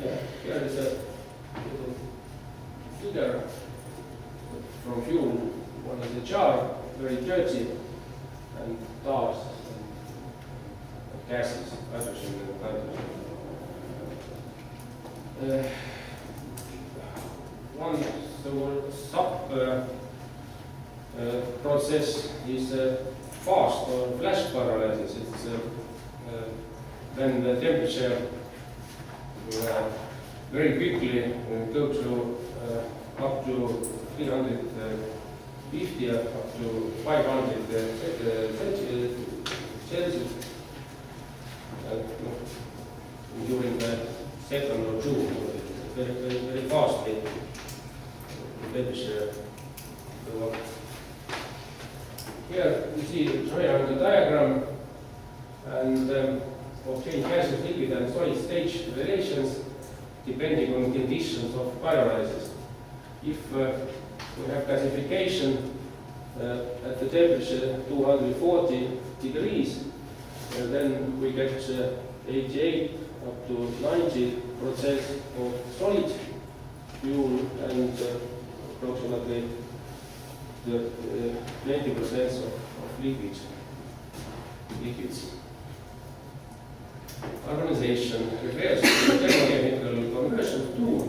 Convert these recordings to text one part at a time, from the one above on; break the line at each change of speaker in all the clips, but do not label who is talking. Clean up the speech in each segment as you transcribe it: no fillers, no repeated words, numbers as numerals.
here is a little figure from fuel. One is a jar, very dirty, and tars and gases, hydrogen and hydrogen. One sub process is fast or flash pyrolysis. It's when the temperature very quickly go to up to 350 up to 500 Celsius during the 2nd of June. Very fastly the temperature go up. Here you see the triangle diagram and obtain gaseous, liquid and solid stage relations depending on conditions of pyrolysis. If we have gasification at the temperature 240 degrees, then we get 88 up to 90% of solid fuel and approximately 20% of liquids. Organization refers to the thermochemical conversion tool,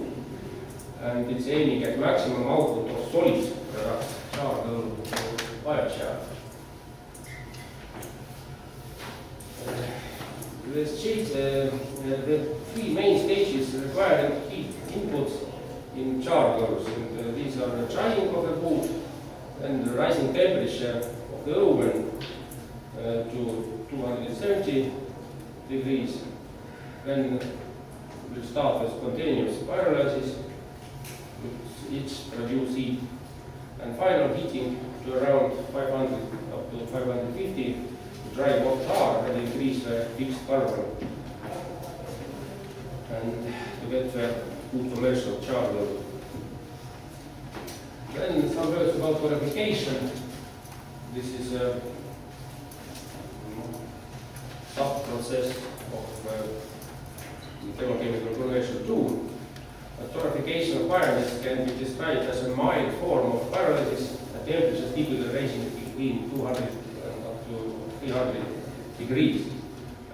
and it's aiming at maximum output of solid products, charcoal or biochar. The three main stages requiring heat inputs in charcoals, and these are the drying of the wood and the rising temperature of the oven to 270 degrees. Then we'll start with spontaneous pyrolysis, which each produce heat, and final heating to around 500 up to 550 to drive off tar and increase the fixed carbon, and to get the good commercial charcoal. Then some words about purification. This is a sub-process of the thermochemical conversion tool. Purification of pyrolysis can be described as a mild form of pyrolysis at temperatures typically ranging between 200 and up to 300 degrees.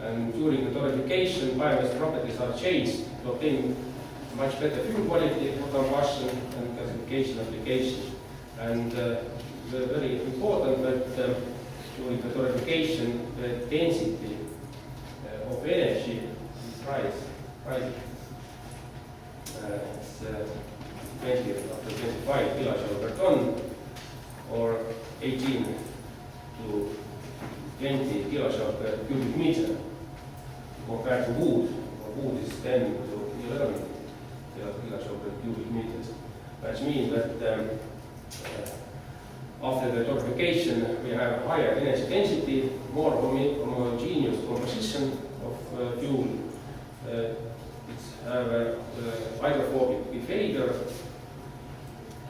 And during the purification, biomass properties are changed to obtain much better fuel quality for combustion and gasification application. And very important that during the purification, the density of energy is rising. It's 20 up to 25 kilojoule per ton, or 18 to 20 kilojoule per cubic meter, compared to wood. Wood is 10 to 11 kilojoule per cubic meter. Which means that after the purification, we have a higher energy density, more homogeneous composition of fuel. It's have a hydrophobic behavior,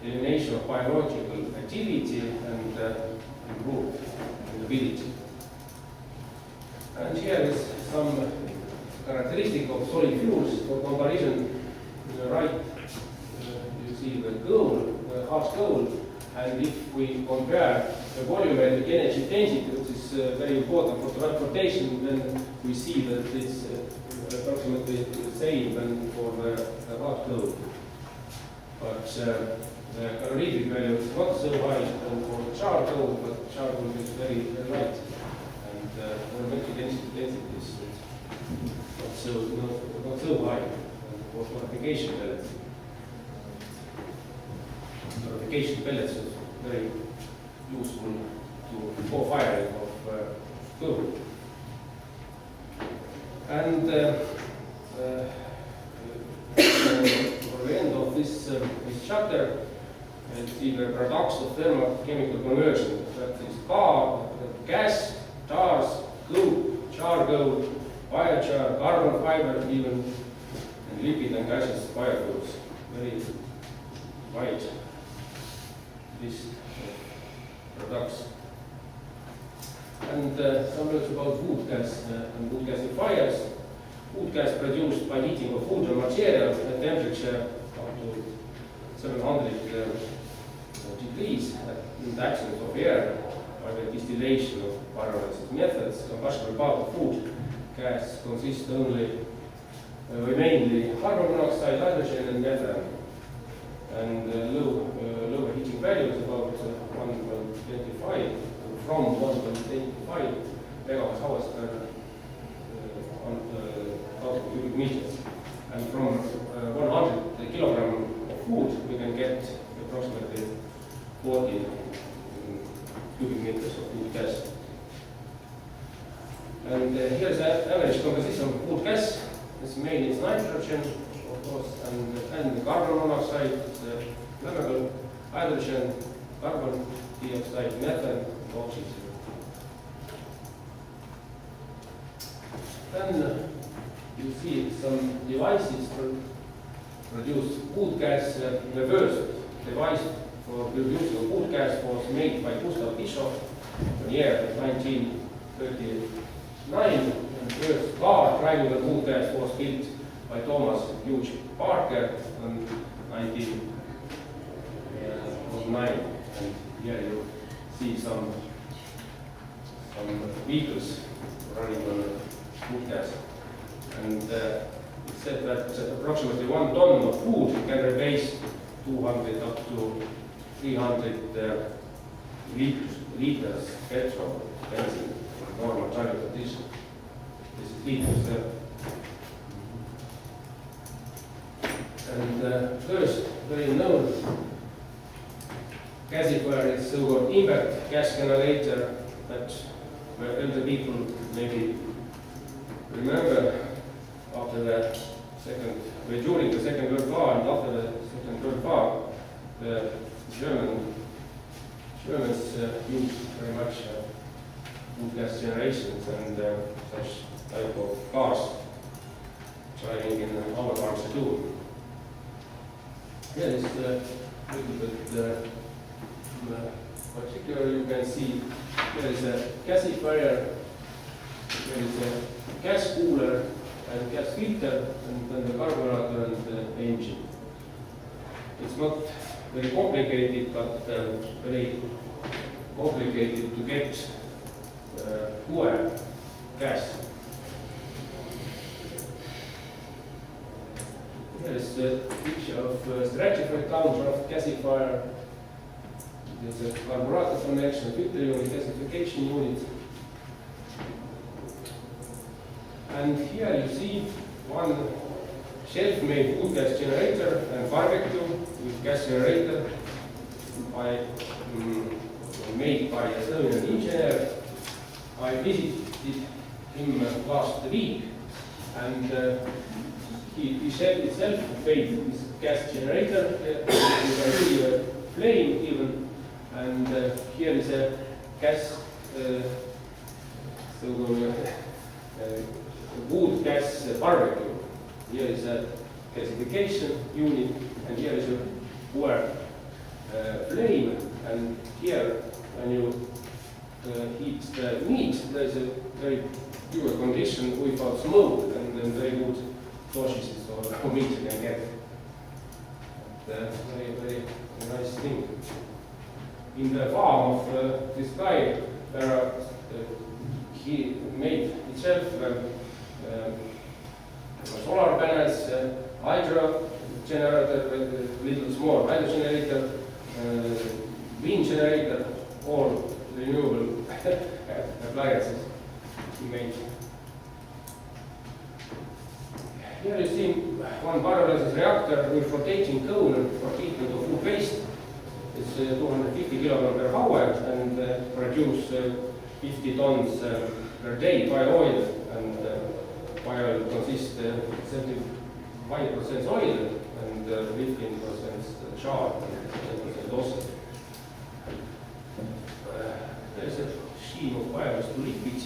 elimination of biological activity, and improved breathability. And here is some characteristic of solid fuels for comparison. To the right, you see the gold, the hard gold, and if we compare the volumetric energy density, which is very important for transportation, then we see that it's approximately the same than for the hard gold. But the calorific value is not so high than for charcoal, but charcoal is very, very light, and volumetric density is not so high for purification pellets. Purification pellets is very useful for firing of gold. And for the end of this chapter, see the products of thermochemical conversion. That is gas, tars, glue, charcoal, biochar, carbon fiber, even and liquid and gaseous biofuels. Very wide list of products. And some words about wood gas and wood gasifiers. food gas produced by heating of food or material at temperature up to 700 degrees in the absence of air by the distillation of pyrolysis methods. Combustible part of food gas consists mainly carbon monoxide, hydrogen, and methane. And lower heating values about 1.25 from 1.25 megawatts per 1,000 cubic meters. And from 100 kilogram of food, we can get approximately 40 cubic meters of food gas. And here's the average composition of food gas. It's mainly nitrogen, of course, and carbon monoxide, flammable, hydrogen, carbon dioxide, methane, oxygen. Then you see some devices to produce food gas. The first device for producing food gas was made by Gustav Bischoff in the year 1939. And the first car driving the food gas was built by Thomas Hughes Parker in 1909. And here you see some vehicles running on food gas. And it said that approximately 1 ton of food can replace 200 up to 300 liters petrol, benzene, in normal driving condition. This is liters. And first, very known gasifier is so-called impact gas generator that elder people maybe remember after during the Second World War and after the Second World War, the Germans used very much food gas generations and such type of cars driving in our parts too. Here is a little bit particular. You can see there is a gasifier, there is a gas cooler and gas filter, and then the carburetor and the engine. It's not very complicated, but very complicated to get pure gas. Here is the picture of stratified downdraft gasifier. There's a carburetor connection, filter unit, gasification unit. And here you see one self-made food gas generator and barbecue with gas generator made by a Estonian engineer. I visited him last week, and he self-made this gas generator. You can see a flame even, and here is a gas wood gas barbecue. Here is a gasification unit, and here is a pure flame. And here, when you heat the meat, there is a very pure condition without smoke, and then very good sausages or meat you can get. Very, very nice thing. In the farm of this guy, there are he made itself solar panels, hydro generator, little small hydro generator, wind generator, all renewable appliances he made. Here you see one pyrolysis reactor with rotating cone for treatment of food waste. It's 250 kilograms per hour and produce 50 tons per day bio-oil, and bio-oil consists 75% oil and 15% char and 10% losses. There's a stream of biomass to liquids.